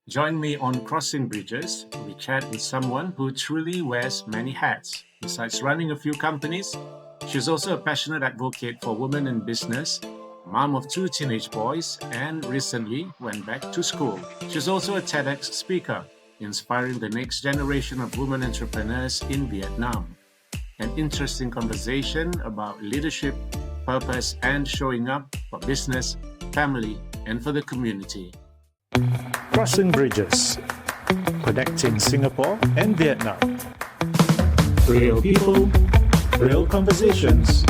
Join me on Crossing Bridges. We chat with someone who truly wears many hats. Besides running a few companies, she's also a passionate advocate for women in business, mom of 2 teenage boys, and recently went back to school. She's also a TEDx speaker, inspiring the next generation of women entrepreneurs in Vietnam. An interesting conversation about leadership, purpose, and showing up for business, family, and for the community. Crossing Bridges, connecting Singapore and Vietnam. Real people, real conversations,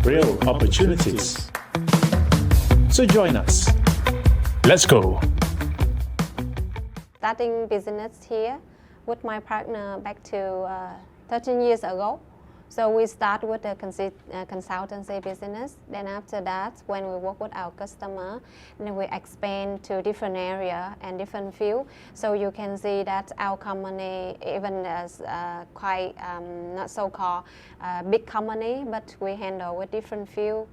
real opportunities. So join us. Let's go. Starting business here with my partner back to 13 years ago. So we start with a consultancy business. Then after that, when we work with our customer, then we expand to different area and different field. So you can see that our company, even as quite not so-called big company, but we handle with different field,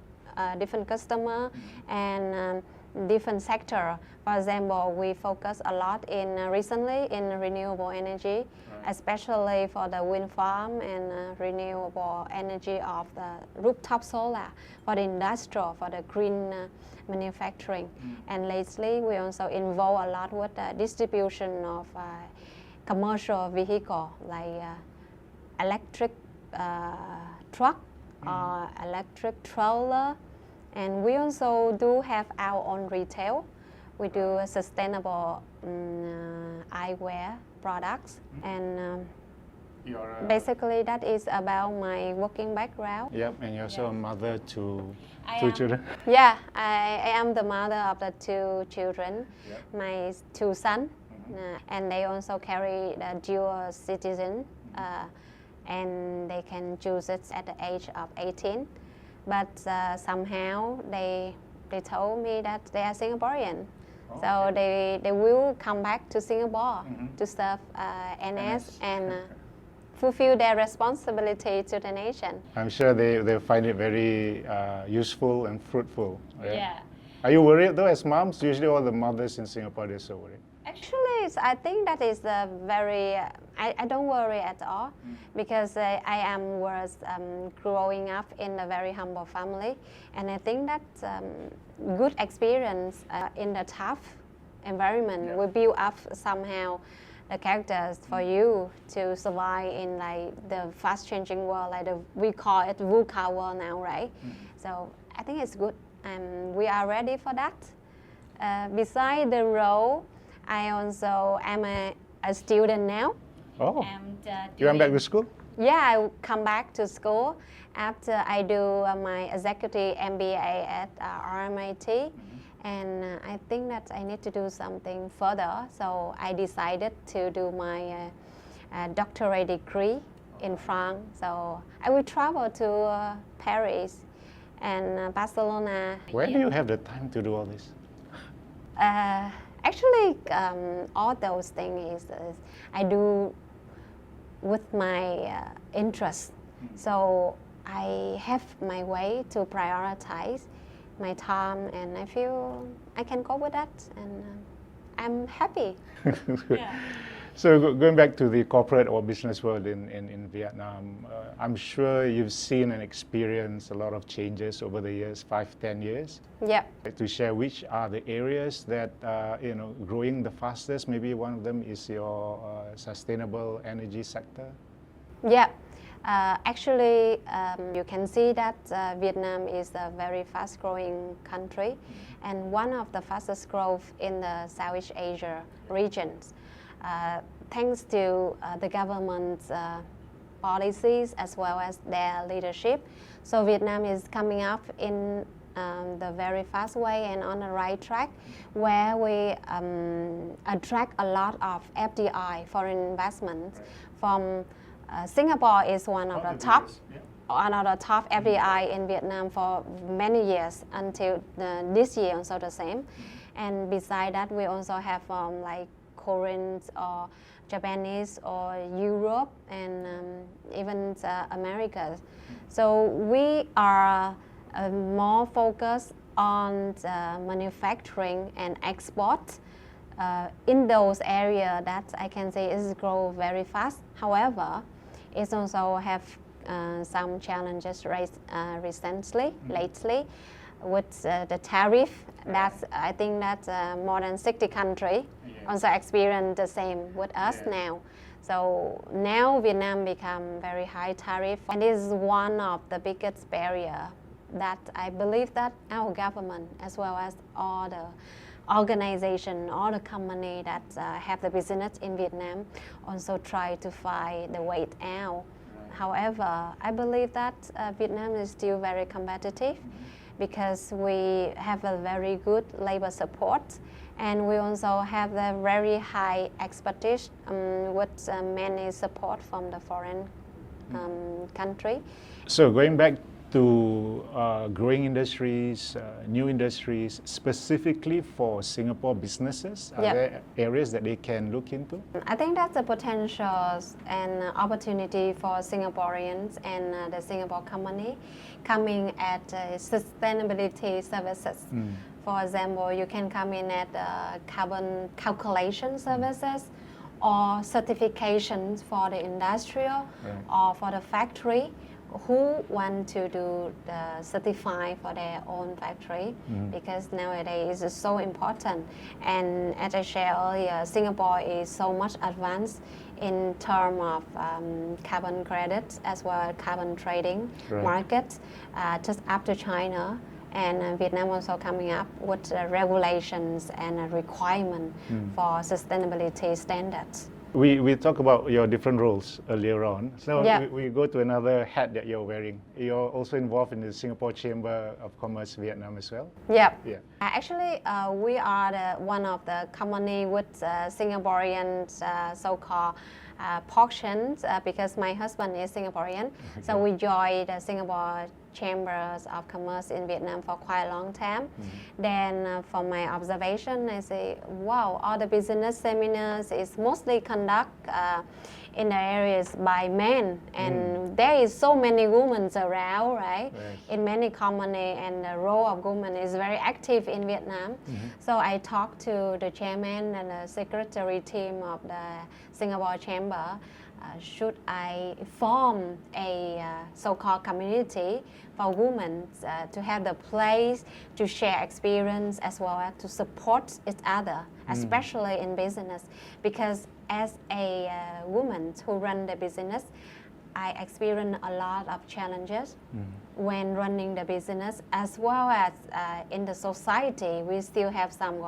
different customer, and different sector. For example, we focus a lot recently in renewable energy, especially for the wind farm and renewable energy of the rooftop solar for the industrial, for the green manufacturing. And lately, we also involve a lot with the distribution of commercial vehicle like electric truck or electric trailer. And we also do have our own retail. We do a sustainable eyewear products, and basically that is about my working background. Yep, and you're also a mother to two children. Yeah, I am the mother of the 2 children, my 2 sons, and they also carry the dual citizen, and they can choose it at the age of 18. But somehow they told me that they are Singaporean. So they will come back to Singapore to serve NS and fulfill their responsibility to the nation. I'm sure they find it very useful and fruitful. Right? Yeah. Are you worried though, as moms? Usually all the mothers in Singapore, they're so worried. Actually, I think that is very, I don't worry at all, because I was growing up in a very humble family, and I think that's good experience in the tough environment. We build up somehow the characters for you to survive in like the fast changing world, like we call it VUCA world now, right? So I think it's good, and we are ready for that. Besides the role, I also am a student now. Oh, And, you went back to school? Yeah, I come back to school after I do my executive MBA at RMIT. And I think that I need to do something further. So I decided to do my doctorate degree in France. So I will travel to Paris and Barcelona. Where do you have the time to do all this? Actually, all those things is I do with my interest. So I have my way to prioritize my time, and I feel I can go with that, and I'm happy. So going back to the corporate or business world in Vietnam, I'm sure you've seen and experienced a lot of changes over the years, 5-10 years. Yeah. To share which are the areas that growing the fastest. Maybe one of them is your sustainable energy sector. Yeah. Actually, you can see that Vietnam is a very fast-growing country, and one of the fastest growth in the Southeast Asia regions. Thanks to the government's policies as well as their leadership. So Vietnam is coming up in the very fast way and on the right track, where we attract a lot of FDI, foreign investments, from Singapore is one of the top FDI in Vietnam for many years until this year also the same. And beside that, we also have like Koreans or Japanese or Europe and even America. So we are more focused on manufacturing and export in those areas that I can say is grow very fast. However, it also have some challenges raised lately with the tariff. That's, I think that more than 60 countries also experience the same with us now. So now Vietnam become very high tariff, and this is one of the biggest barrier that I believe that our government, as well as all the organization, all the company that have the business in Vietnam, also try to find the way out. However, I believe that Vietnam is still very competitive because we have a very good labor support, and we also have a very high expertise with many support from the foreign country. So going back to growing industries, new industries, specifically for Singapore businesses, are there areas that they can look into? I think that's a potential and opportunity for Singaporeans and the Singapore company coming at sustainability services. For example, you can come in at carbon calculation services or certifications for the industrial or for the factory who want to do the certify for their own factory, because nowadays it's so important. And as I shared earlier, Singapore is so much advanced in terms of carbon credits as well as carbon trading market, just after China. And Vietnam also coming up with regulations and requirement for sustainability standards. We talked about your different roles earlier on. So we go to another hat that you're wearing. You're also involved in the Singapore Chamber of Commerce Vietnam as well? Yeah. Actually, we are one of the company with Singaporean so-called portions because my husband is Singaporean. So we joined the Singapore Chambers of Commerce in Vietnam for quite a long time. Then from my observation, I say, wow, all the business seminars is mostly conduct in the areas by men, and there is so many women around, right? In many company, and the role of women is very active in Vietnam. So I talked to the chairman and the secretary team of the Singapore Chamber. Should I form a so-called community for women to have the place to share experience as well as to support each other, especially in business? Because as a woman who run the business, I experience a lot of challenges when running the business, as well as in the society. We still have some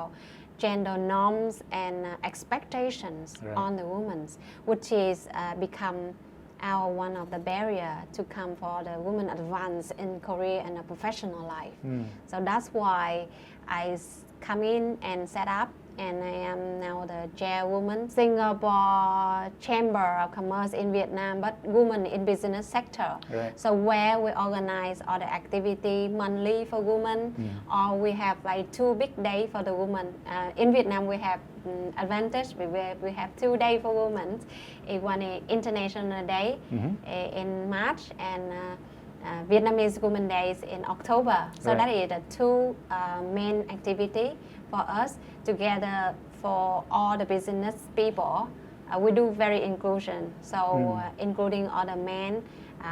gender norms and expectations on the women, which is become one of the barrier to come for the women advance in career and a professional life. So that's why I come in and set up, and I am now the chairwoman Singapore Chamber of Commerce in Vietnam, but women in business sector. So where we organize all the activity monthly for women, or we have like 2 big days for the women. In Vietnam we have advantage, we have 2 days for women. One is International Day in March, and Vietnamese Women Days in October. So that is the 2 main activity for us together for all the business people. We do very inclusion, so including all the men,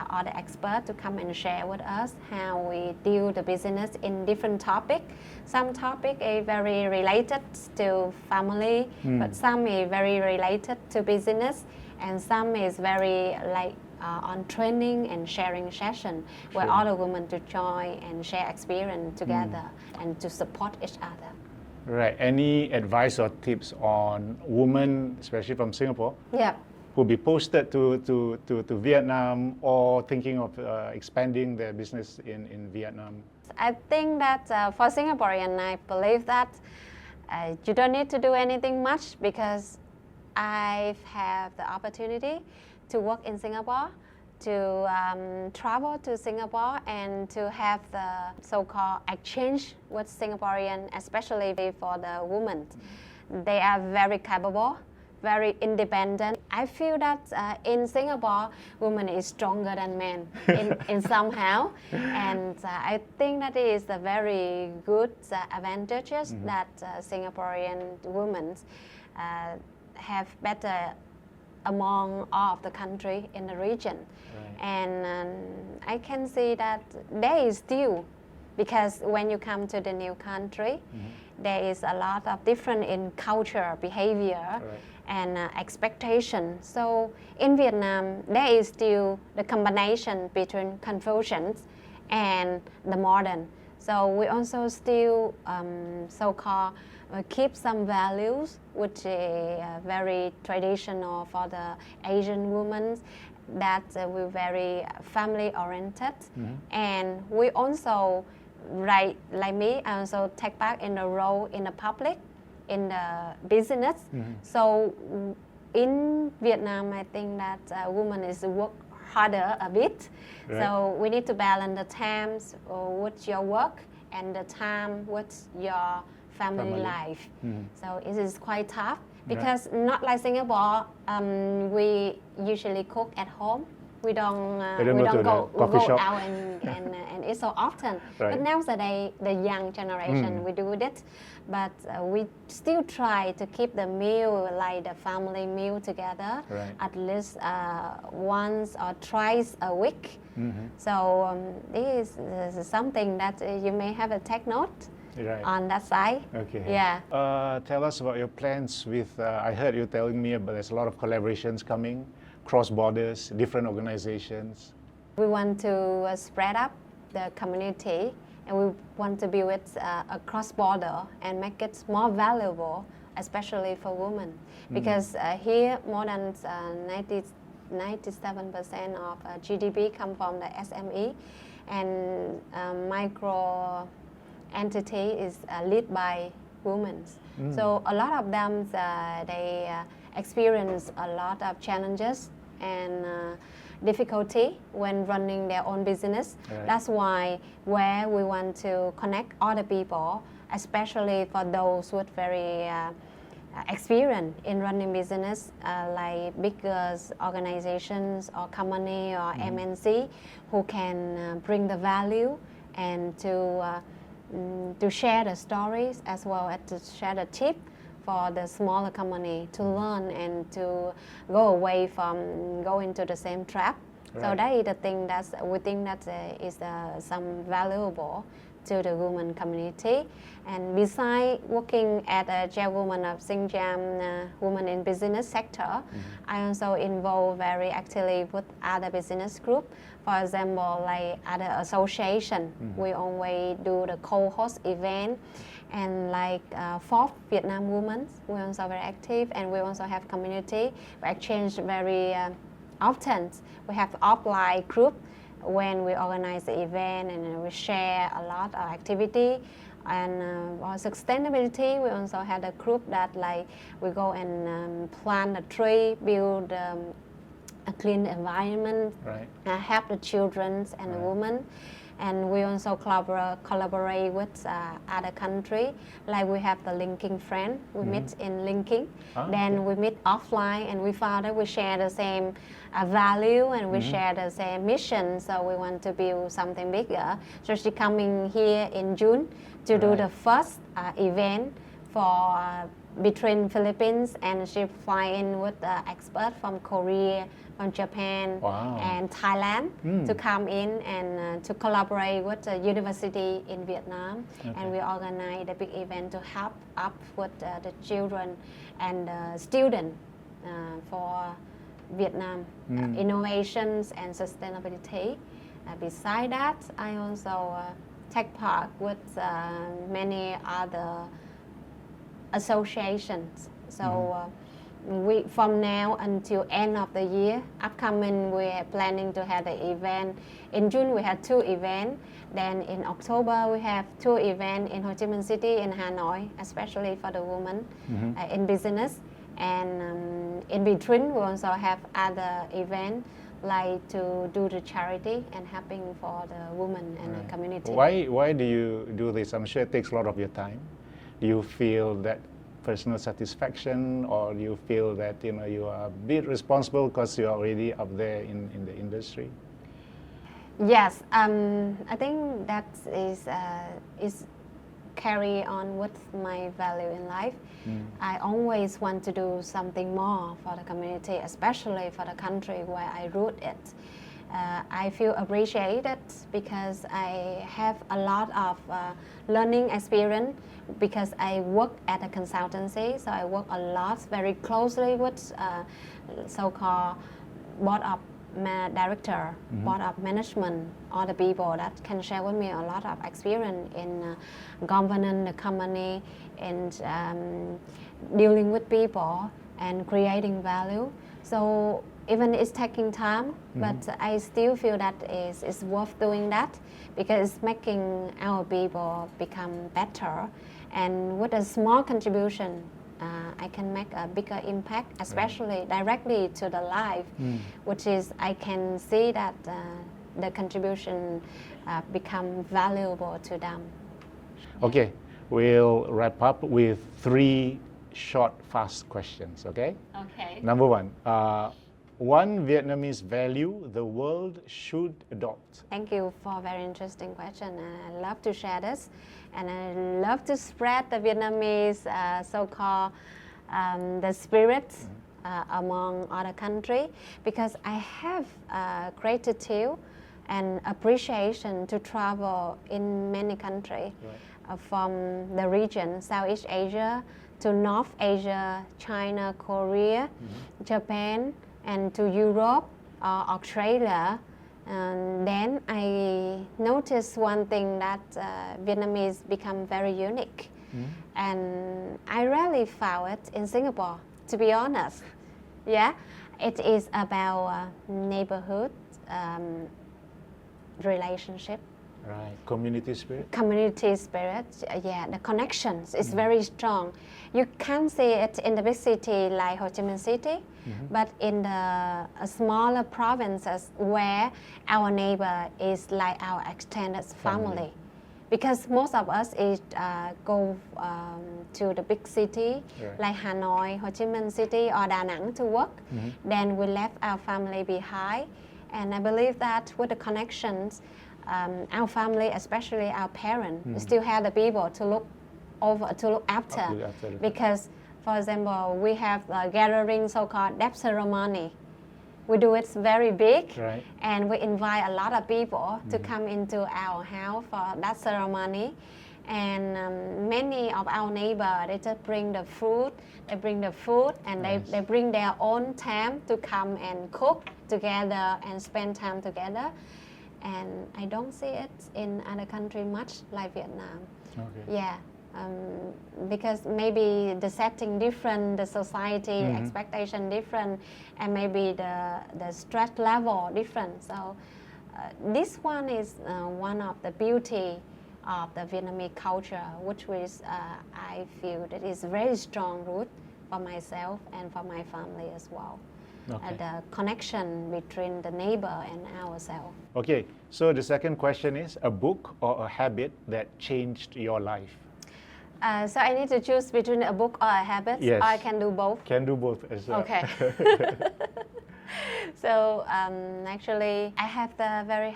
all the experts to come and share with us how we deal the business in different topics. Some topic is very related to family, but some is very related to business, and some is very like on training and sharing session where all the women to join and share experience together and to support each other. Right. Any advice or tips on women, especially from Singapore, who be posted to Vietnam or thinking of expanding their business in Vietnam? I think that for Singaporean, I believe that you don't need to do anything much, because I've had the opportunity to work in Singapore, to travel to Singapore, and to have the so-called exchange with Singaporean, especially for the women. They are very capable very independent. I feel that in Singapore, women is stronger than men in somehow, and I think that is a very good advantages that Singaporean women have better among all of the country in the region. Right. And I can see that there is still, because when you come to the new country, there is a lot of different in culture, behavior, and expectation. So in Vietnam, there is still the combination between Confucians and the modern. So we also still so-called keep some values which are very traditional for the Asian women, that we're very family oriented. And we also, like me, I also take part in the role in the public, in the business. So in Vietnam, I think that women is work harder a bit. Right. So we need to balance the times with your work and the time with your family life. So it is quite tough because not like Singapore, we usually cook at home. We don't go out and eat so often. Right. But nowadays, the young generation, we do it. But we still try to keep the meal, like the family meal together, at least once or twice a week. So this is something that you may have a take note on that side. Okay. Yeah. Tell us about your plans with, I heard you telling me about there's a lot of collaborations coming, cross borders, different organizations. We want to spread up the community, and we want to build it across border and make it more valuable, especially for women. Because here more than 97% of GDP come from the SME, and micro entity is led by women. So a lot of them, they experience a lot of challenges and difficulty when running their own business. That's why where we want to connect other people, especially for those with very experience in running business, like bigger organizations or company or MNC, who can bring the value and to share the stories as well as to share the tip for the smaller company to learn and to go away from going to the same trap. So that is the thing that we think that is some valuable to the women community. And besides working as a chairwoman of SingCham Women in Business sector, I also involve very actively with other business group. For example, like other association, we always do the co-host event, and like for Vietnam women, we're also very active, and we also have community. We exchange very often. We have offline group when we organize the event, and we share a lot of activity. And for sustainability, we also had a group that like we go and plant a tree, build a clean environment, help the children and the women. And we also collaborate with other countries. Like we have the linking friend, we meet in linking. Then we meet offline, and we found that we share the same value, and we share the same mission. So we want to build something bigger. So she's coming here in June to do the first event for between Philippines, and she fly in with experts from Korea, from Japan, and Thailand to come in and to collaborate with the university in Vietnam. And we organize a big event to help up with the children and the students for Vietnam innovations and sustainability. Beside that, I also take part with many other associations. So we, from now until end of the year, upcoming, we're planning to have the event. In June, we had 2 events. Then in October, we have 2 events in Ho Chi Minh City and Hanoi, especially for the women in business. And in between, we also have other events like to do the charity and helping for the women and the community. Why do you do this? I'm sure it takes a lot of your time. Do you feel that personal satisfaction, or you feel that you are a bit responsible because you are already up there in the industry? Yes, I think that is carry on with my value in life. I always want to do something more for the community, especially for the country where I root it. I feel appreciated because I have a lot of learning experience because I work at a consultancy, so I work a lot very closely with so-called board of director, board of management, all the people that can share with me a lot of experience in governing the company and dealing with people and creating value. So even it's taking time, but I still feel that it's worth doing that because it's making our people become better. And with a small contribution, I can make a bigger impact, especially directly to the life, which is I can see that the contribution become valuable to them. Okay, we'll wrap up with 3 short, fast questions, okay? Okay. Number 1, one Vietnamese value the world should adopt. Thank you for a very interesting question. I love to share this, and I love to spread the Vietnamese so-called the spirit among other countries, because I have gratitude and appreciation to travel in many countries, from the region Southeast Asia to North Asia, China, Korea, Japan, and to Europe, Australia. And then I noticed one thing that Vietnamese become very unique. And I rarely found it in Singapore, to be honest. Yeah, it is about neighborhood, relationship. Right, community spirit? Community spirit, yeah, the connections is very strong. You can't see it in the big city like Ho Chi Minh City, but in the smaller provinces where our neighbor is like our extended family. Because most of us is go to the big city like Hanoi, Ho Chi Minh City or Da Nang to work. Then we left our family behind. And I believe that with the connections, our family, especially our parents, still have the people to look over, to look after. Because, for example, we have a gathering so-called death ceremony. We do it very big, and we invite a lot of people to come into our house for that ceremony. And many of our neighbors, they just bring the food, and they bring their own time to come and cook together and spend time together. And I don't see it in other countries much like Vietnam. Yeah, because maybe the setting different, the society expectation different, and maybe the stress level different. So this one is one of the beauty of the Vietnamese culture, which is I feel that is very strong root for myself and for my family as well. The connection between the neighbor and ourselves. Okay, so the second question is a book or a habit that changed your life. So I need to choose between a book or a habit? Yes. Or I can do both? Can do both as well. Okay. So actually, I have the very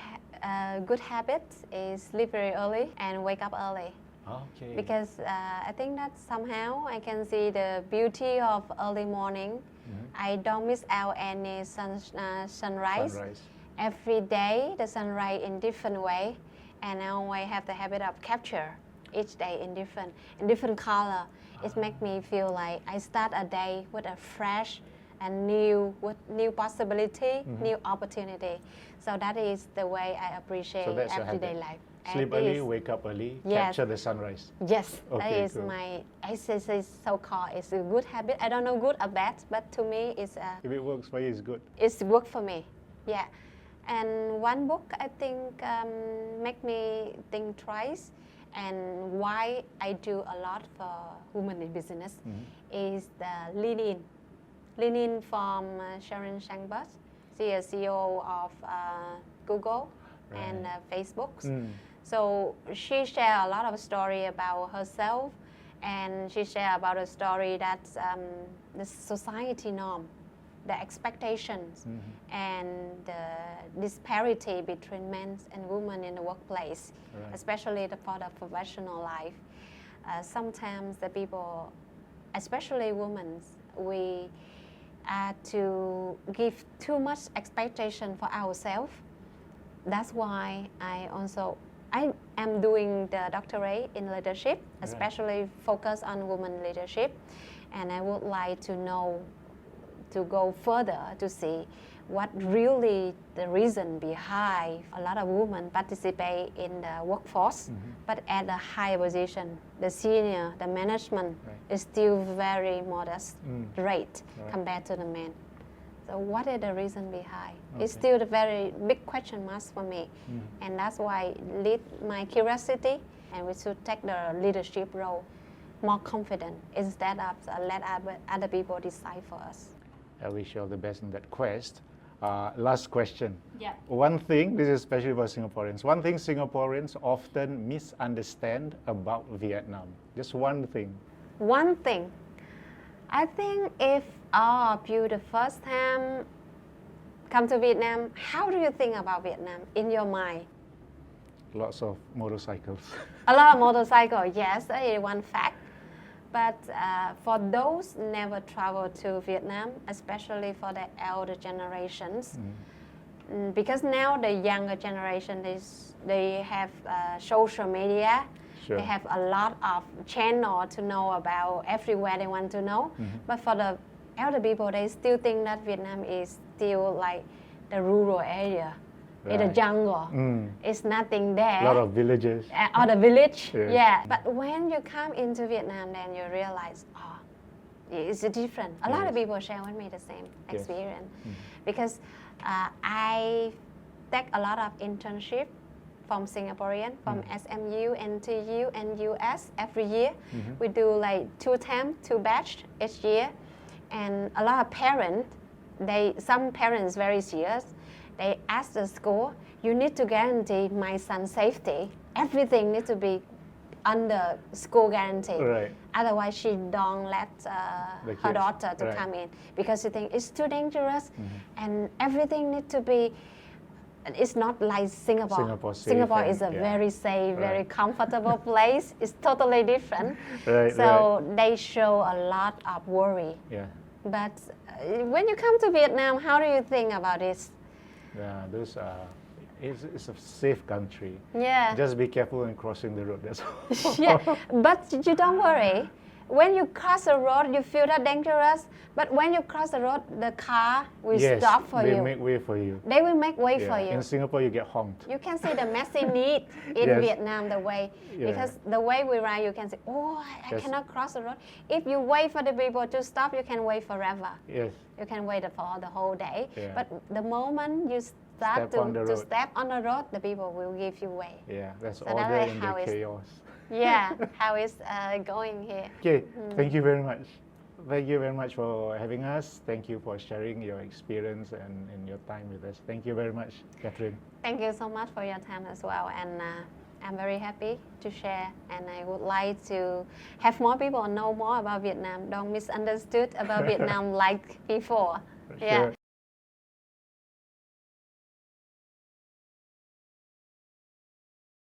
good habit is sleep very early and wake up early. Okay. Because I think that somehow I can see the beauty of early morning. I don't miss out any sunrise. Every day the sunrise in different way, and now I have the habit of capture each day in different color. It makes me feel like I start a day with a fresh and new possibility, new opportunity. So that is the way I appreciate everyday life. Sleep early, wake up early, capture the sunrise. Yes, okay, that is cool. My so-called. It's a good habit. I don't know good or bad, but to me, it's if it works for you, it's good. It's work for me, yeah. And one book I think make me think twice, and why I do a lot for women in business is the Lean In from Sharon Shangbus. She is CEO of Google and Facebook. So she shared a lot of story about herself And she shared about a story that the society norm, the expectations, and the disparity between men and women in the workplace, especially for the professional life. Sometimes the people, especially women, we to give too much expectation for ourselves. That's why I am doing the doctorate in leadership, especially focus on women leadership, and I would like to go further to see what really the reason behind a lot of women participate in the workforce, but at a high position, the senior, the management is still very modest rate compared to the men. So what is the reason behind? It's still a very big question mark for me, and that's why lead my curiosity, and we should take the leadership role more confident instead of let other people decide for us. I wish you all the best in that quest. Last question. Yeah. One thing, this is especially for Singaporeans, one thing Singaporeans often misunderstand about Vietnam. Just one thing. One thing. I think if all of you the first time come to Vietnam, how do you think about Vietnam in your mind? Lots of motorcycles. A lot of motorcycles, yes, that is one fact. But for those never traveled to Vietnam, especially for the elder generations, because now the younger generation, they have social media, they have a lot of channel to know about everywhere they want to know. But for the elder people, they still think that Vietnam is still like the rural area. In the jungle, it's nothing there. A lot of villages. Or the village, yeah. But when you come into Vietnam, then you realize, it's different. A lot of people share with me the same experience. Because I take a lot of internship from Singaporean, from SMU, NTU, and US every year. We do like 2 batch each year. And a lot of parents, some parents very serious, they ask the school, you need to guarantee my son's safety. Everything needs to be under school guarantee. Otherwise, she don't let her daughter to come in because she thinks it's too dangerous and everything needs to be. It's not like Singapore. Singapore is a very safe, very comfortable place. It's totally different. So they show a lot of worry. But when you come to Vietnam, how do you think about this? Yeah, it's a safe country. Yeah. Just be careful when crossing the road, that's all. Yeah, but you don't worry. When you cross the road, you feel that dangerous. But when you cross the road, the car will stop for you. They make way for you. They will make way for you. In Singapore, you get honked. You can see the messy need in Vietnam, the way. Because the way we ride, you can say, I cannot cross the road. If you wait for the people to stop, you can wait forever. Yes. You can wait for the whole day. But the moment you start step on the road, the people will give you way. Yeah, that's so order in the chaos. Yeah, how it's going here. Okay, thank you very much. Thank you very much for having us. Thank you for sharing your experience and your time with us. Thank you very much, Catherine. Thank you so much for your time as well. And I'm very happy to share. And I would like to have more people know more about Vietnam. Don't misunderstood about Vietnam like before. Sure.